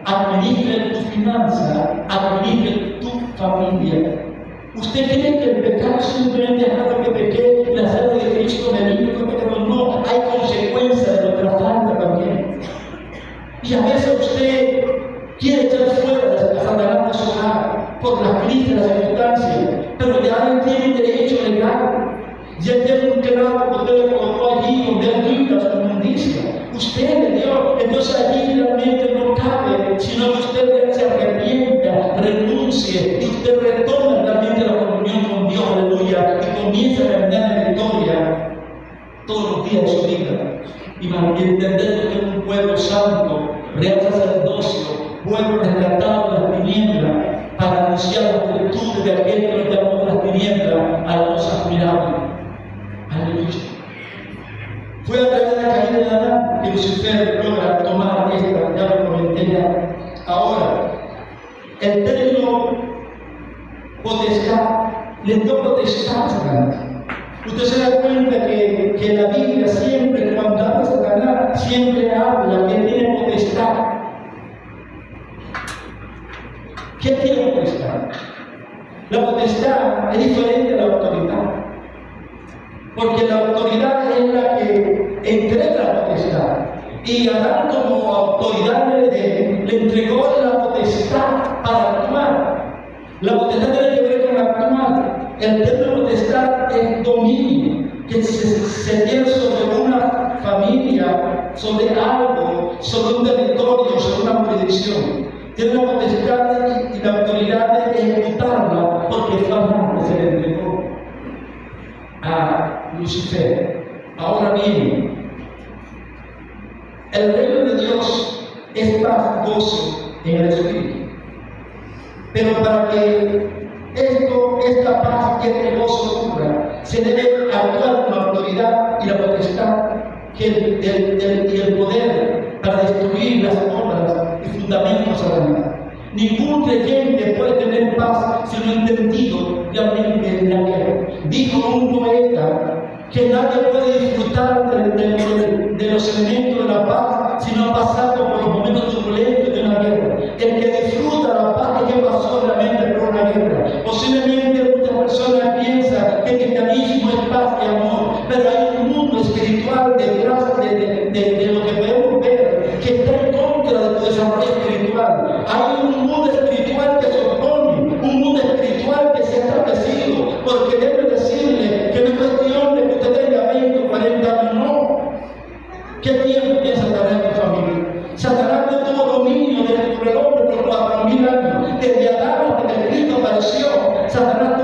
administre tu finanza, administre tu familia. ¿Usted cree que el pecado simplemente es algo que pequé y la sangre de Cristo me limpia con pecado? No, hay consecuencias de nuestra falta también. Y a veces usted quiere echar fuera a Satanás de su hogar por las crisis, las circunstancias, pero ya él tiene un derecho legal. Ya tiene un quebrado que usted le colocó allí donde él limpia su inmundicia. Usted le dio, entonces allí realmente no cabe, sino que usted se arrepienta, renuncie y usted retoma realmente la comunión con Dios, aleluya, y comienza a caminar en victoria todos los días de su vida. Y entender que es un pueblo santo, real sacerdocio, pueblo rescatado de las tinieblas, resplandecía las virtudes de aquel que nos llamó de las tinieblas a la luz admirable. Aleluya. Fue a través de la caída de Adán que Lucifer logra tomar esta, ya lo comenté ya. Ahora, el término potestad, le dio potestad a Satanás. Usted se da cuenta que la Biblia siempre, cuando habla de Satanás, siempre habla que tiene potestad. ¿Qué tiene potestad? La potestad es diferente a la autoridad. Porque la autoridad es la que entrega la potestad. Y Adán, como autoridad le entregó la potestad para actuar. La potestad tiene que ver con actuar. El término potestad es dominio, que se tiene sobre una familia, sobre algo, sobre un territorio, sobre una jurisdicción. Tiene la potestad y la autoridad de ejecutarla, porque fue Adán que se le entregó a Lucifer. Ahora bien, el reino de Dios es paz, gozo en el Espíritu. Pero para que esta paz y este gozo ocurra, se debe actuar con la autoridad y la potestad y el poder para destruir las obras y fundamentos satánicos. Ningún creyente puede tener paz si no ha entendido realmente la guerra. Dijo un poeta que nadie puede disfrutar de los elementos de la paz si no ha pasado por los momentos turbulentos de una guerra. El que disfruta la paz es que pasó realmente por una guerra. Posiblemente muchas personas piensan que el cristianismo es paz y amor, pero hay un mundo espiritual detrás de lo que podemos ver que está en contra de tu desarrollo espiritual. Hay un mundo espiritual que se opone, un mundo espiritual que se ha establecido, porque debe decirle que no es cuestión de que usted tenga 20 o 40 años, no. ¿Qué tiempo tiene Satanás en tu familia? Satanás no tuvo dominio sobre el hombre por 4.000 años. Desde Adán hasta que Cristo apareció, Satanás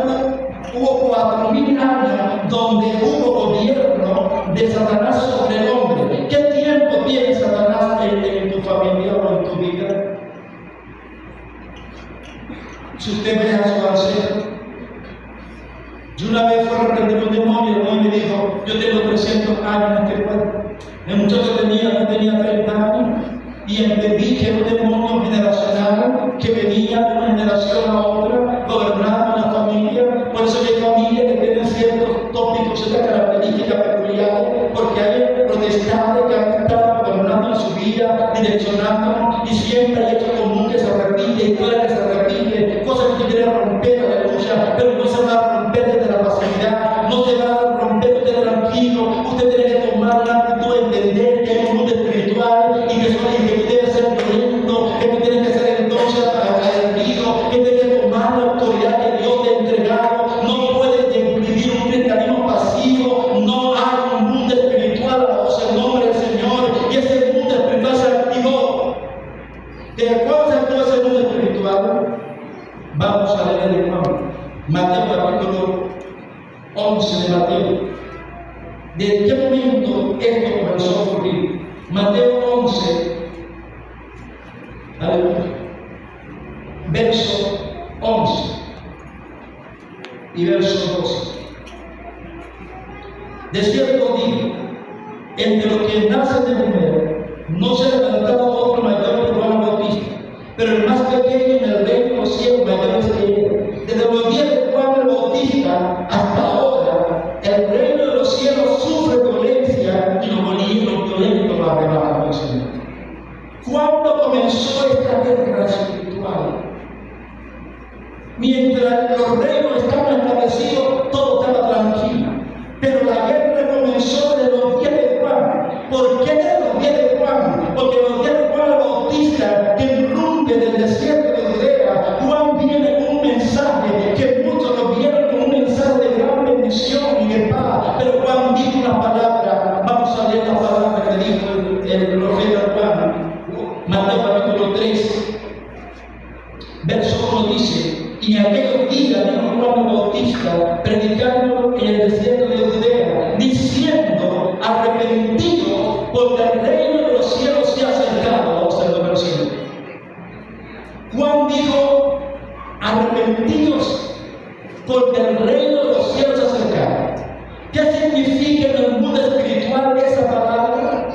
hubo 4.000 años donde hubo gobierno de Satanás sobre el hombre. ¿Qué tiempo tiene Satanás en tu familia o en tu vida? Si usted ve a su ancestro, yo una vez fui a reprender un demonio, el demonio me dijo: yo tengo 300 años en este cuerpo. El muchacho tenía 30 años y entendí que era un demonio generacional que venía de una generación a otra, gobernando una familia. Por eso hay familias que tienen ciertos tópicos, ciertas características peculiares, porque hay protestades que han estado gobernando en su vida, direccionándonos, y siempre hay hecho común que se repite, historia que se repite, cosas que quieren romper, aleluya, pero no se va a romper desde la pasividad, no se va a romper usted tranquilo. Usted tiene que tomar la actitud de entender que hay un mundo espiritual y que tú debes ser violento, que tú tienes que ser entonces agradecido, que tienes que tomar la autoridad que Dios te ha entregado. No puedes vivir un cristianismo pasivo. No hay un mundo espiritual a la voz del nombre del Señor, y ese mundo espiritual se activó. ¿De cuándo se activó ese mundo espiritual? Vamos a leer el Juan, Mateo capítulo 11 de Mateo. ¿De qué momento esto comenzó a ocurrir? Mateo 11, aleluya, verso 11 y verso 12. De cierto digo, entre los que nacen de mujer, no se ha levantado otro mayor que Juan Bautista, pero el más pequeño en el reino de los cielos mayor es que él. Desde los días de Juan el Bautista hasta ahora, el reino de los cielos sufre violencia y los violentos lo arrebatan del Señor. ¿Cuándo comenzó esta guerra espiritual? Mientras los reinos estaban establecidos, todo estaba tranquilo. Pero la guerra comenzó de los días de Juan. ¿Por qué de los días de Juan? Porque los días de Juan el Bautista, que irrumpe del desierto de Judea, Juan viene con un mensaje que muchos lo vieron como un mensaje de gran bendición y de paz. Pero Juan dijo una palabra. Vamos a leer la palabra que dijo el profeta Juan. Mateo capítulo 3, verso 1 dice: y en aquellos días vino Juan el Bautista predicando en el desierto de Judea, diciendo: arrepentidos, porque el reino de los cielos se ha acercado. Vamos a ver el versículo. Juan arrepentidos, porque el reino de los cielos se acerca. ¿Qué significa en el mundo espiritual esa palabra?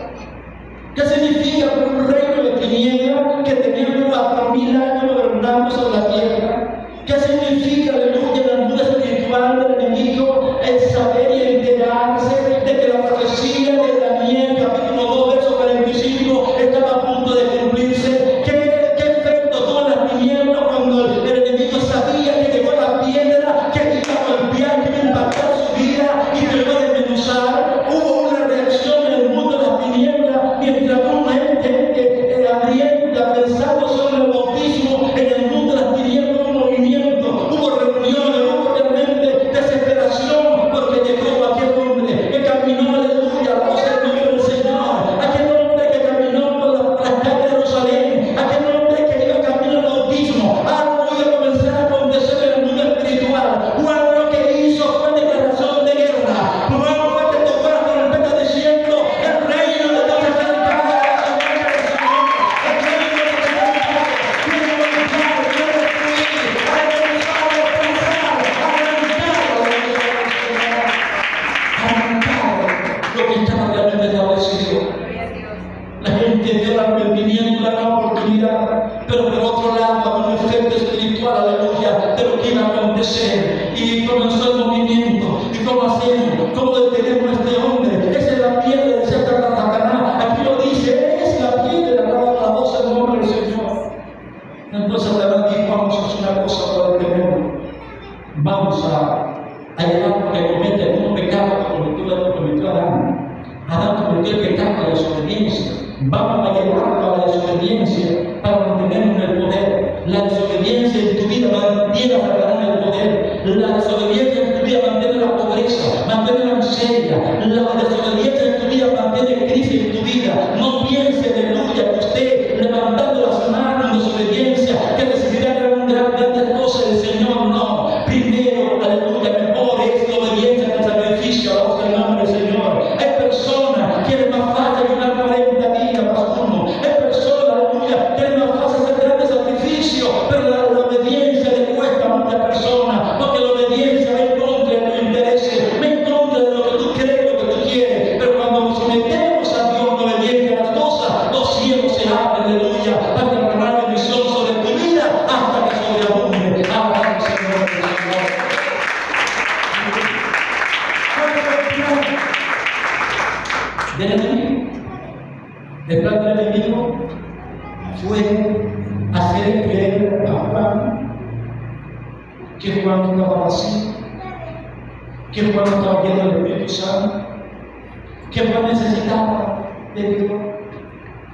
¿Qué significa para un reino de tinieblas que tenía 4000 años gobernando sobre la tierra? ¿Qué significa, aleluya, en el mundo espiritual del enemigo el saber y enterarse de que la profecía de Daniel, capítulo 2, verso 45, estaba a punto de cumplirse? ¿Qué efecto tuvo las tinieblas cuando el enemigo sabía que llegó la piedra, que iba a golpear, que iba a impactar su vida y que lo iba a desmenuzar? Hubo una reacción en el mundo de las tinieblas mientras una gente hambrienta pensando sobre el bautismo. En el mundo de las tinieblas hubo movimiento, hubo reuniones, hubo realmente desesperación, porque llegó aquel hombre que caminó, aleluya, a los servicios del Señor, aquel hombre que caminó por las calles de Jerusalén, aquel hombre que iba camino al bautismo. Algo iba a comenzar a acontecer en el mundo espiritual. Juan lo que hizo fue declaración de guerra. Juan fue que tocó la trompeta diciendo: el reino de Dios se acerca. Lo que estaba realmente establecido. La gente dio el arrepentimiento, la nueva oportunidad, pero por otro lado había un efecto espiritual, aleluya, de lo que iba a acontecer. Y comenzó el movimiento. ¿Y cómo hacemos? ¿Cómo detenemos a este hombre? Esa es la piedra de Satanás. Aquí lo dice: es la piedra, la voz del nombre del Señor. Entonces Satanás dijo: vamos a hacer una cosa para detenerlo. Vamos a llevar que comete algunos pecados que cometió Adán. Adán cometió el pecado de la desobediencia. Vamos a llevarlo a la desobediencia para mantenerlo en el poder. La desobediencia en tu vida mantiene a Satanás en el poder. La desobediencia en tu vida mantiene la pobreza, mantiene la miseria. La desobediencia en tu vida mantiene crisis en tu vida. No piense, aleluya, que usted levantando las manos en desobediencia que recibirá grandes cosas del Señor. No. Primero, aleluya, mejor es la obediencia que el sacrificio a la voz del nombre del Señor. Hay personas que es más fácil ayunar 40 días más uno. Hay personas, aleluya, que es más fácil hacer grandes sacrificios, pero la obediencia le cuesta a muchas personas, porque la obediencia va en contra de tus intereses, va en contra de lo que tú crees, lo que tú quieres. Pero cuando nos sometemos a Dios, la obediencia a las cosas, los cielos se abren, aleluya, para derramar bendición sobre tu vida hasta que sobreabunde. Ahora el Señor, el Señor. Del enemigo. El plan del enemigo fue hacer creer a Juan que Juan estaba vacío, que Juan estaba lleno del Espíritu Santo, que Juan necesitaba de Dios.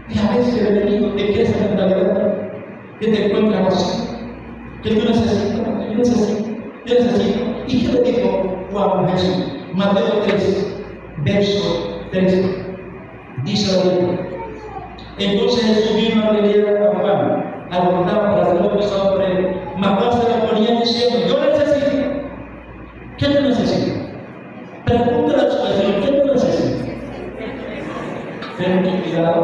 Y a veces el enemigo te quiere esa mentalidad, que te encuentra vacío, que tú necesitas, yo necesito. ¿Y qué le dijo Juan a Jesús? Mateo 3, verso 3, dice la Biblia: entonces Jesús vino a Galilea a Juan, a Jordán, para hacer bautizado por él. Mas Juan se le ponía diciendo: yo necesito. ¿Qué tú necesitas? Pregúntale a su vecino: ¿qué tú necesitas? Ten mucho cuidado.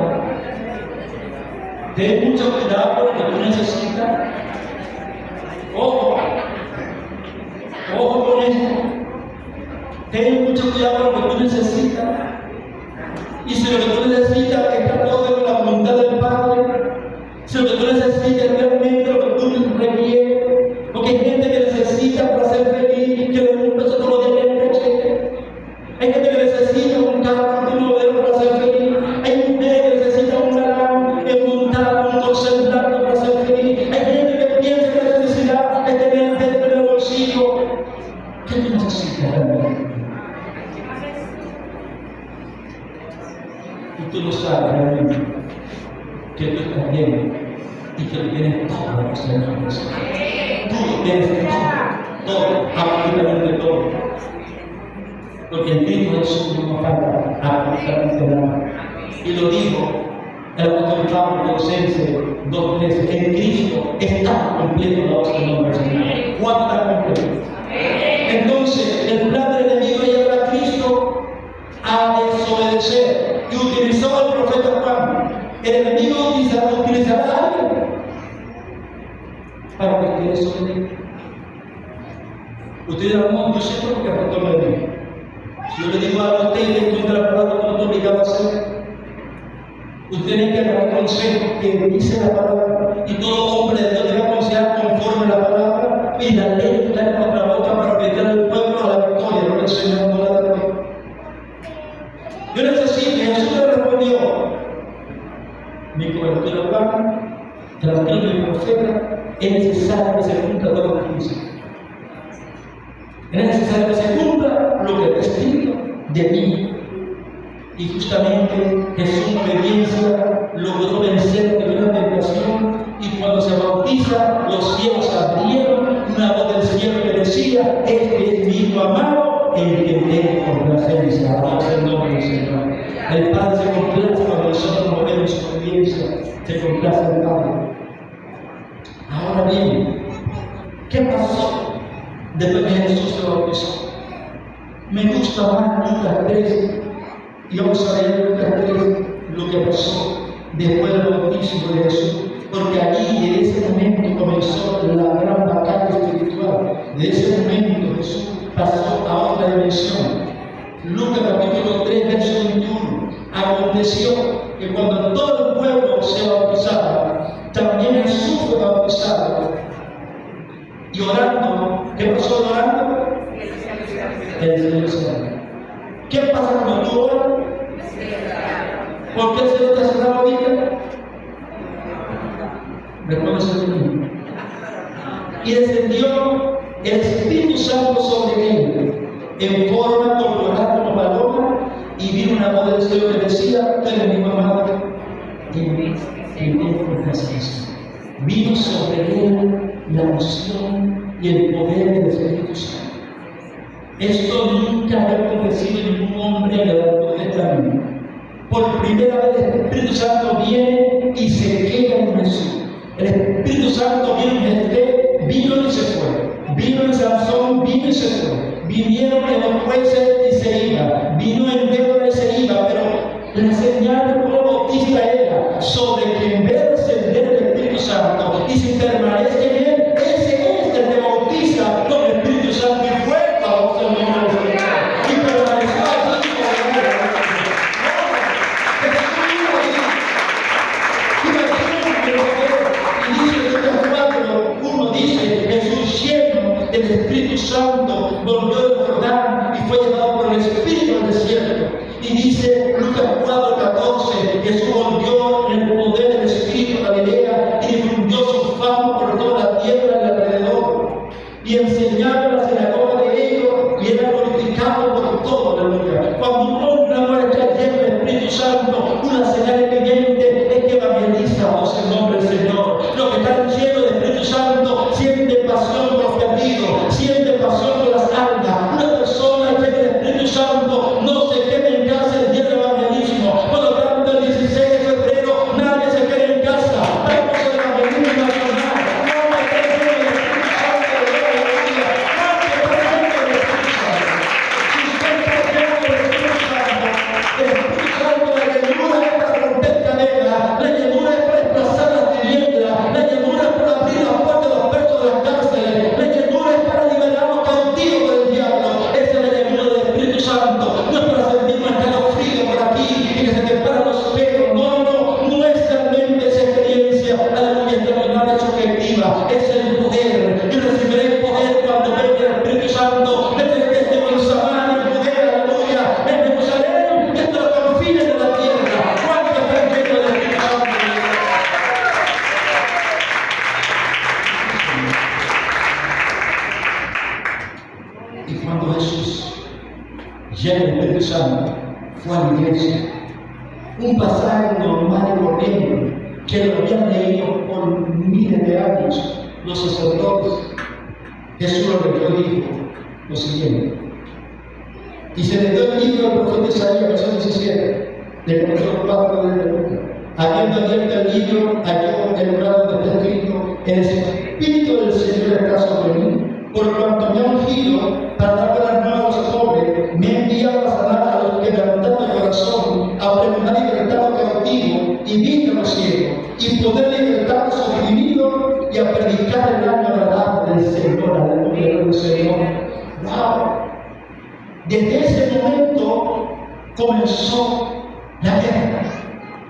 Ten mucho cuidado con lo que tú necesitas. Ojo con esto. Ten mucho cuidado con lo que tú necesitas. Y si lo que tú necesitas está todo con la voluntad del Padre, si lo que tú necesitas es realmente lo que tú requieres, porque hay gente que necesita para ser feliz, que le den un peso todos los días en el coche. Hay gente que necesita un carro, un modelo para ser feliz. Hay gente que necesita un galán, montado, un corcel blanco para ser feliz. Hay gente que piensa que la felicidad es tener dentro del bolsillo. ¿Qué tú necesitas realmente? Y tú lo sabes realmente, que tú estás bien y que tú tienes todo lo que el Señor necesita. Tú lo tienes todo, absolutamente todo. Porque en Cristo Jesús no nos falta absolutamente nada. Y lo dijo el apóstol Pablo en Colosenses 2:13: en Cristo está completo la voz del nombre del Señor. ¿Cuánto está completo? Entonces, el plan del enemigo es llevar a Cristo a desobedecer. Y utilizó al profeta Juan. El enemigo utilizará a alguien para que te desobedezca. Usted dirá, no, yo siento porque el pastor me dijo. Si yo le digo algo a usted y le encuentra la palabra, no está obligado a hacer. Usted tiene que agarrar consejos que dice la palabra, y todo hombre de Dios debe aconsejar conforme a la palabra, y la ley está en nuestra boca para meter al pueblo a la victoria, no le enseñamos nada de Dios. Yo necesito, y Jesús le respondió, mi cobertura urbana, tranquilo mi profeta, es necesario que se cumpla todo lo que dice. Es necesario que se cumpla lo que está escrito de mí. Y justamente Jesús en obediencia logró vencer la primera tentación, y cuando se bautiza los cielos se abrieron, una voz del cielo que decía, este es mi hijo amado, el que tengo complacencia. Alabado sea el nombre del Señor. El Padre se complace cuando nosotros movemos su obediencia, se complace el Padre. Ahora bien, ¿qué pasó después que Jesús se bautizó? Me gusta más Lucas 3. Y vamos a ver lo que pasó después del bautismo de Jesús, porque allí, en ese momento, comenzó la gran batalla espiritual. De ese momento Jesús pasó a otra dimensión. Lucas capítulo 3, verso 21. Aconteció que cuando todo el pueblo se bautizaba, también Jesús fue bautizado. Y orando, ¿qué pasó orando? El Señor se da. ¿Qué pasa cuando tú oras? ¿Por qué el Señor te ha cerrado la Biblia? Reconoce de mí. Y descendió el Espíritu Santo sobre él, en forma corporal como paloma, y vino una voz del cielo que decía, tú eres mi amado, en mí tengo complacencia. Vino sobre él la unción y el poder del Espíritu Santo. Esto nunca había acontecido en ningún hombre en el Antiguo Testamento. Por primera vez el Espíritu Santo viene y se queda en Jesús. El Espíritu Santo vino en Jesús, vino y se fue. Vino en Sansón, vino y se fue. Vinieron en los jueces y se iba. Vino en Pedro y se iba. Pero la señal del pueblo bautista era sobre que en vez de descender el Espíritu Santo y si permanece en él, ese es el que bautiza con el Espíritu Santo y fue. El Espíritu Santo volvió del Jordán y fue llevado por el Espíritu al desierto. Y dice Lucas 4:14, Jesús volvió en el poder del Espíritu a Galilea y difundió su fama por toda la tierra y alrededor. Y enseñaba en la sinagoga de ellos y era glorificado por todo la lugar. Cuando un hombre no está lleno del Espíritu Santo, una señal evidente es que evangeliza en nombre del Señor. Los que están llenos del Espíritu Santo sienten pasión por los perdidos, siente pasión por las almas. Una persona llena del Espíritu Santo no se queda en casa el día del evangelismo. Por lo tanto, el 16 de febrero nadie se queda en casa. Vamos al evangelismo nacional. No me quede en el Espíritu Santo de Dios. Nadie está lleno del Espíritu Santo. Si usted está lleno del Espíritu Santo, el Espíritu Santo, la llenura es para romper cadenas, la llenura es para desplazar las tinieblas, la llenura es para abrir las puertas de los presos de las cárceles, la llenura es para liberarnos cautivos del diablo. Esa es la llenura del Espíritu Santo. No es para sentirnos escalofríos por aquí y que se te paran los pelos. No, nuestra mente es experiencia, aleluya, extraordinaria, subjetiva. Es el poder. Yo recibiré el poder cuando venga el Espíritu Santo. Desde con Samaria, el poder, aleluya, en Jerusalén, hasta los confines de la tierra. ¿Cuánto está lleno del Espíritu Santo? Y cuando Jesús, lleno del Espíritu Santo, fue a la iglesia, un pasaje normal y corriente que lo habían leído por miles de años los sacerdotes, Jesús lo leyó y dijo lo siguiente. Y se le dio el libro del profeta Isaías, verso 17, del capítulo 4 de Lucas. Habiendo abierto el libro, halló el lugar donde está escrito: el Espíritu del Señor está sobre mí, por cuanto me ha ungido para dar buenas nuevas a los pobres, me ha enviado a sanar a los quebrantados de corazón, a pregonar libertad a los cautivos y vista a los ciegos, y poder libertar a los oprimidos y a predicar el año agradable del Señor, aleluya del Señor. Desde ese momento comenzó la guerra.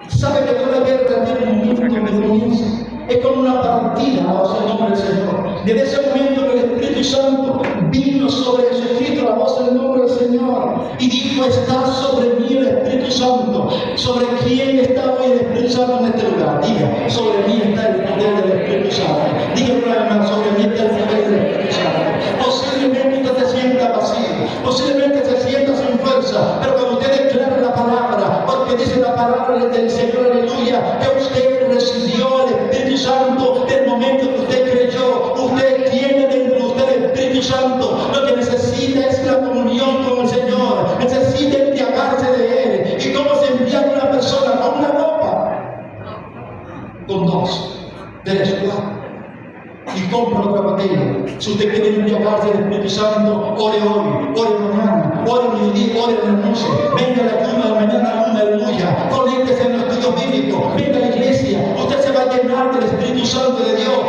¿Sabe que toda guerra tiene un momento de comienzo? Es como una partida, alabados el nombre del Señor. Desde ese momento que el Espíritu Santo vino sobre Jesucristo, alabados el nombre del Señor, y dijo: está sobre mí el Espíritu Santo. ¿Sobre quién está hoy el Espíritu Santo en este lugar? Diga: sobre mí está el poder del Espíritu Santo. Diga una vez más: sobre mí está el poder del Espíritu Santo. Posiblemente usted se sienta vacío, posiblemente se sienta sin fuerza, pero cuando usted declara la palabra, porque dice la palabra del Señor, aleluya, que usted recibió el Espíritu Santo del momento que usted creyó, usted tiene dentro de usted el Espíritu Santo. Lo que necesita es la comunión con el Señor, necesita embriagarse de Él. ¿Y cómo se embriaga una persona? Con una copa, con dos, tres, cuatro, y compra otra botella. Si usted quiere embriagarse del Espíritu Santo, ore hoy, ore mañana, ore mediodía, ore en la noche. Venga a la cuna de mañana, aleluya. Conéctese en los estudios bíblicos, venga a la iglesia. Usted se va a llenar del Espíritu Santo de Dios.